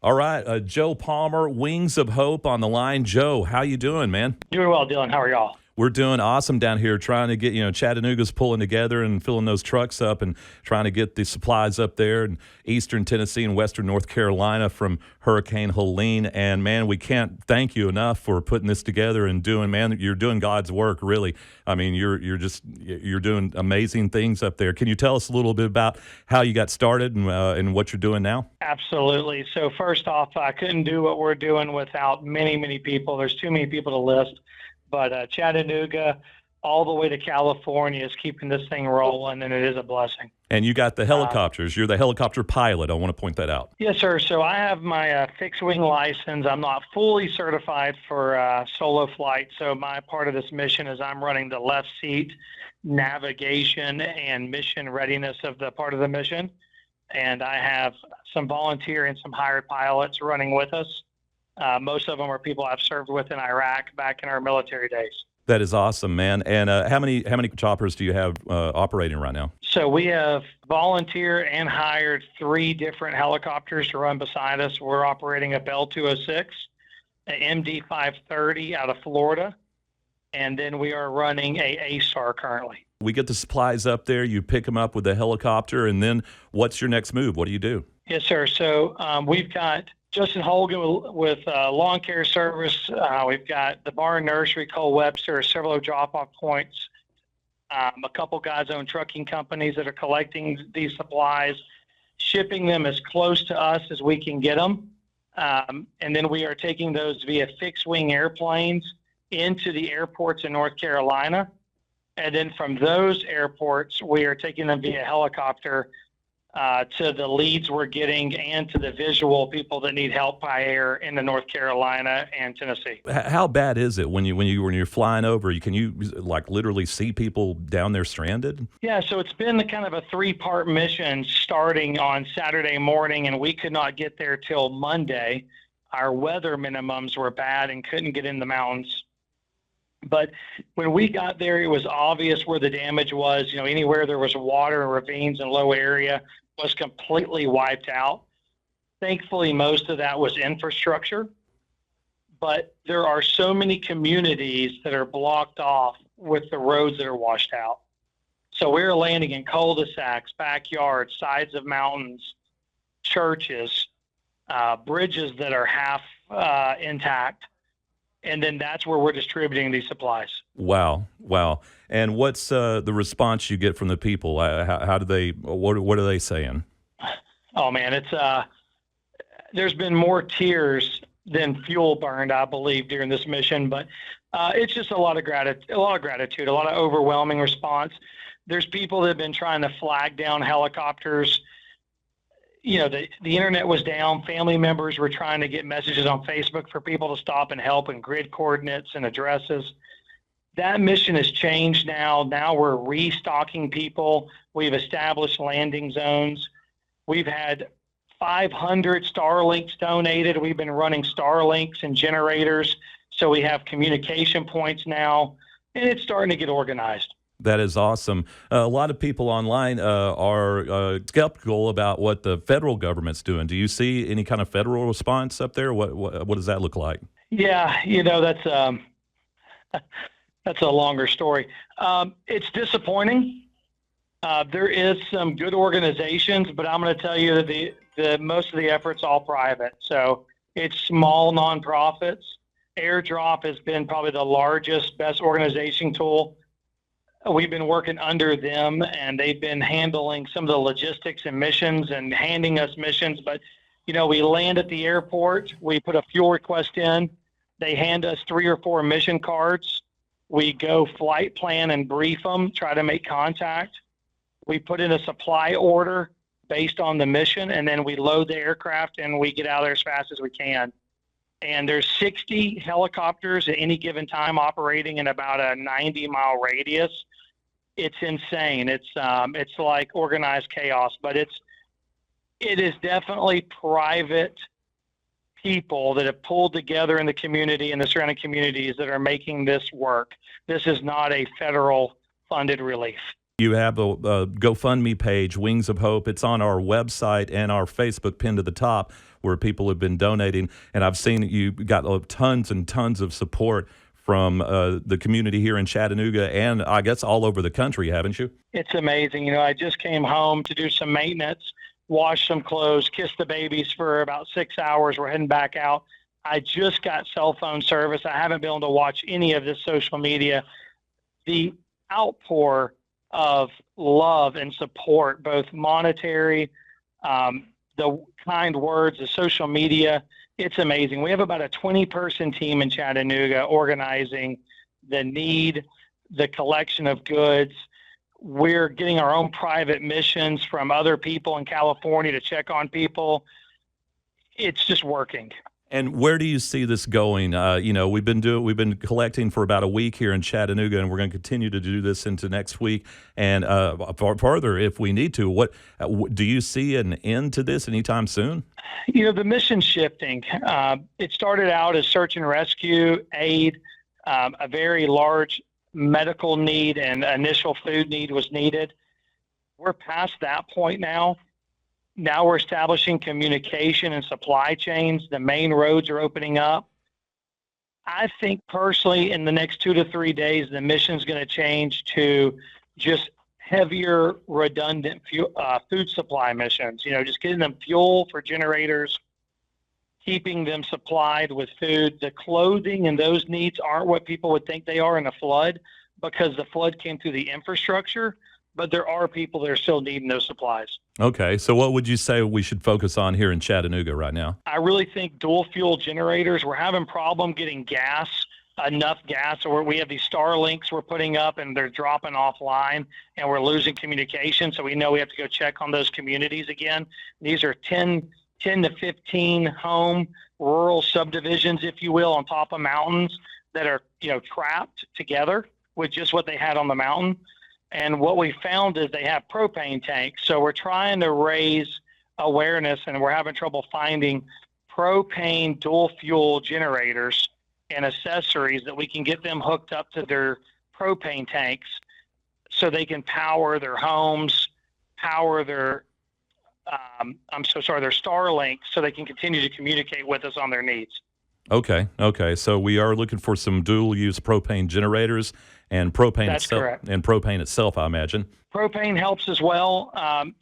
All right, Joe Palmer, Wings of Hope on the line. Joe, how you doing, man? Doing well, Dylan. How are y'all? We're doing awesome down here, trying to get, Chattanooga's pulling together and filling those trucks up and trying to get the supplies up there in eastern Tennessee and western North Carolina from Hurricane Helene. And, man, we can't thank you enough for putting this together and you're doing God's work, really. I mean, you're doing amazing things up there. Can you tell us a little bit about how you got started and what you're doing now? Absolutely. So first off, I couldn't do what we're doing without many, many people. There's too many people to list. But Chattanooga all the way to California is keeping this thing rolling, and it is a blessing. And you got the helicopters. You're the helicopter pilot. I want to point that out. Yes, sir. So I have my fixed-wing license. I'm not fully certified for solo flight. So my part of this mission is I'm running the left seat, navigation, and mission readiness of the part of the mission. And I have some volunteer and some hired pilots running with us. Most of them are people I've served with in Iraq back in our military days. That is awesome, man. And how many choppers do you have operating right now? So we have volunteer and hired 3 different helicopters to run beside us. We're operating a Bell 206, an MD 530 out of Florida, and then we are running a A-Star currently. We get the supplies up there. You pick them up with the helicopter, and then what's your next move? What do you do? Yes, sir. So we've got Justin Holgan with Lawn Care Service. We've got the Barn Nursery, Cole Webster, several drop-off points. A couple guys own trucking companies that are collecting these supplies, shipping them as close to us as we can get them. And then we are taking those via fixed-wing airplanes into the airports in North Carolina. And then from those airports, we are taking them via helicopter to the leads we're getting and to the visual people that need help by air in the North Carolina and Tennessee. How bad is it when you're flying over? Can you like literally see people down there stranded? Yeah, so it's been kind of a 3-part mission starting on Saturday morning, and we could not get there till Monday. Our weather minimums were bad and couldn't get in the mountains. But when we got there, it was obvious where the damage was. Anywhere there was water and ravines and low area was completely wiped out. Thankfully, most of that was infrastructure, but there are so many communities that are blocked off with the roads that are washed out. So we're landing in cul-de-sacs, backyards, sides of mountains, churches, bridges that are half intact. And then that's where we're distributing these supplies. Wow. And what's the response you get from the people? How do they? What are they saying? Oh man, it's there's been more tears than fuel burned, I believe, during this mission. But it's just a lot of gratitude, a lot of overwhelming response. There's people that have been trying to flag down helicopters. The internet was down. Family members were trying to get messages on Facebook for people to stop and help and grid coordinates and addresses. That mission has changed now. Now we're restocking people. We've established landing zones. We've had 500 Starlinks donated. We've been running Starlinks and generators. So we have communication points now, and it's starting to get organized. That is awesome. A lot of people online are skeptical about what the federal government's doing. Do you see any kind of federal response up there? What does that look like? Yeah, that's a longer story. It's disappointing. There is some good organizations, but I'm going to tell you that the most of the effort's all private. So it's small nonprofits. Airdrop has been probably the largest, best organization tool. We've been working under them, and they've been handling some of the logistics and missions and handing us missions. But, we land at the airport. We put a fuel request in. They hand us 3 or 4 mission cards. We go flight plan and brief them, try to make contact. We put in a supply order based on the mission, and then we load the aircraft, and we get out of there as fast as we can. And there's 60 helicopters at any given time operating in about a 90-mile radius. It's insane. It's like organized chaos, but it is definitely private people that have pulled together in the community and the surrounding communities that are making this work. This is not a federal funded relief. You have a GoFundMe page, Wings of Hope. It's on our website and our Facebook pinned to the top. where people have been donating. And I've seen you got tons and tons of support from the community here in Chattanooga and I guess all over the country, haven't you? It's amazing. I just came home to do some maintenance, wash some clothes, kiss the babies for about 6 hours. We're heading back out. I just got cell phone service. I haven't been able to watch any of this social media. The outpour of love and support, both monetary, the kind words, the social media, it's amazing. We have about a 20-person team in Chattanooga organizing the need, the collection of goods. We're getting our own private missions from other people in California to check on people. It's just working. And where do you see this going? We've been collecting for about a week here in Chattanooga, and we're going to continue to do this into next week and further if we need to. What do you see an end to this anytime soon? The mission's shifting. It started out as search and rescue, aid, a very large medical need and initial food need was needed. We're past that point now. Now we're establishing communication and supply chains. The main roads are opening up. I think personally in the next 2 to 3 days, the mission's going to change to just heavier, redundant food supply missions. Just getting them fuel for generators, keeping them supplied with food. The clothing and those needs aren't what people would think they are in a flood because the flood came through the infrastructure, but there are people that are still needing those supplies. Okay, so what would you say we should focus on here in Chattanooga right now? I really think dual fuel generators. We're having problem getting enough gas. So we have these Starlinks we're putting up, and they're dropping offline, and we're losing communication. So we know we have to go check on those communities again. These are 10 to 15 home rural subdivisions, if you will, on top of mountains that are trapped together with just what they had on the mountain. And what we found is they have propane tanks. So we're trying to raise awareness, and we're having trouble finding propane dual fuel generators and accessories that we can get them hooked up to their propane tanks so they can power their homes, power their their Starlink, so they can continue to communicate with us on their needs. Okay. So we are looking for some dual-use propane generators and propane That's itself. Correct. And propane itself, I imagine. Propane helps as well.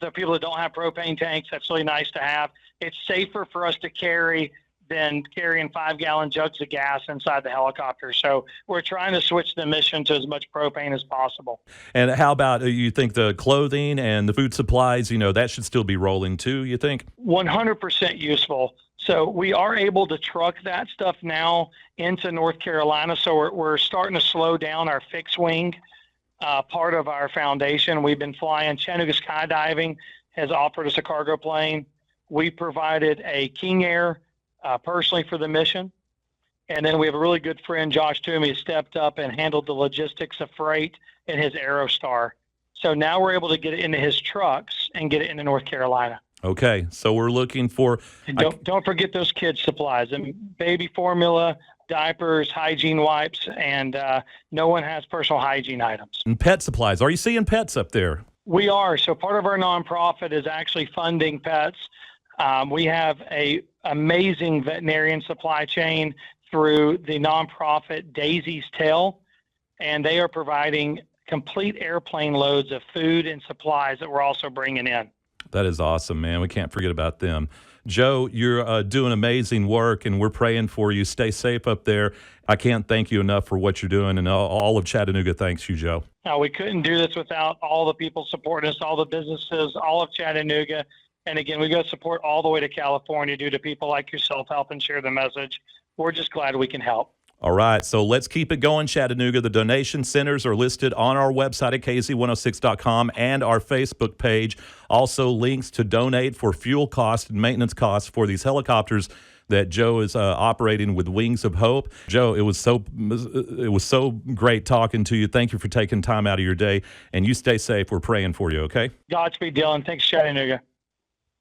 The people that don't have propane tanks, that's really nice to have. It's safer for us to carry than carrying 5-gallon jugs of gas inside the helicopter. So we're trying to switch the mission to as much propane as possible. And how about you think the clothing and the food supplies, that should still be rolling too, you think? 100% useful. So we are able to truck that stuff now into North Carolina. So we're starting to slow down our fixed wing part of our foundation. We've been flying. Chattanooga Skydiving has offered us a cargo plane. We provided a King Air personally for the mission. And then we have a really good friend, Josh Toomey, who stepped up and handled the logistics of freight in his Aerostar. So now we're able to get it into his trucks and get it into North Carolina. Okay, so we're looking for... And don't forget those kids' supplies. Baby formula, diapers, hygiene wipes, and no one has personal hygiene items. And pet supplies. Are you seeing pets up there? We are. So part of our nonprofit is actually funding pets. We have a amazing veterinarian supply chain through the nonprofit Daisy's Tail, and they are providing complete airplane loads of food and supplies that we're also bringing in. That is awesome, man. We can't forget about them. Joe, you're doing amazing work, and we're praying for you. Stay safe up there. I can't thank you enough for what you're doing, and all of Chattanooga thanks you, Joe. No, we couldn't do this without all the people supporting us, all the businesses, all of Chattanooga. And again, we got support all the way to California due to people like yourself helping share the message. We're just glad we can help. All right, so let's keep it going, Chattanooga. The donation centers are listed on our website at kz106.com and our Facebook page. Also, links to donate for fuel costs and maintenance costs for these helicopters that Joe is operating with Wings of Hope. Joe, it was so great talking to you. Thank you for taking time out of your day, and you stay safe. We're praying for you, okay? Godspeed, Dylan. Thanks, Chattanooga.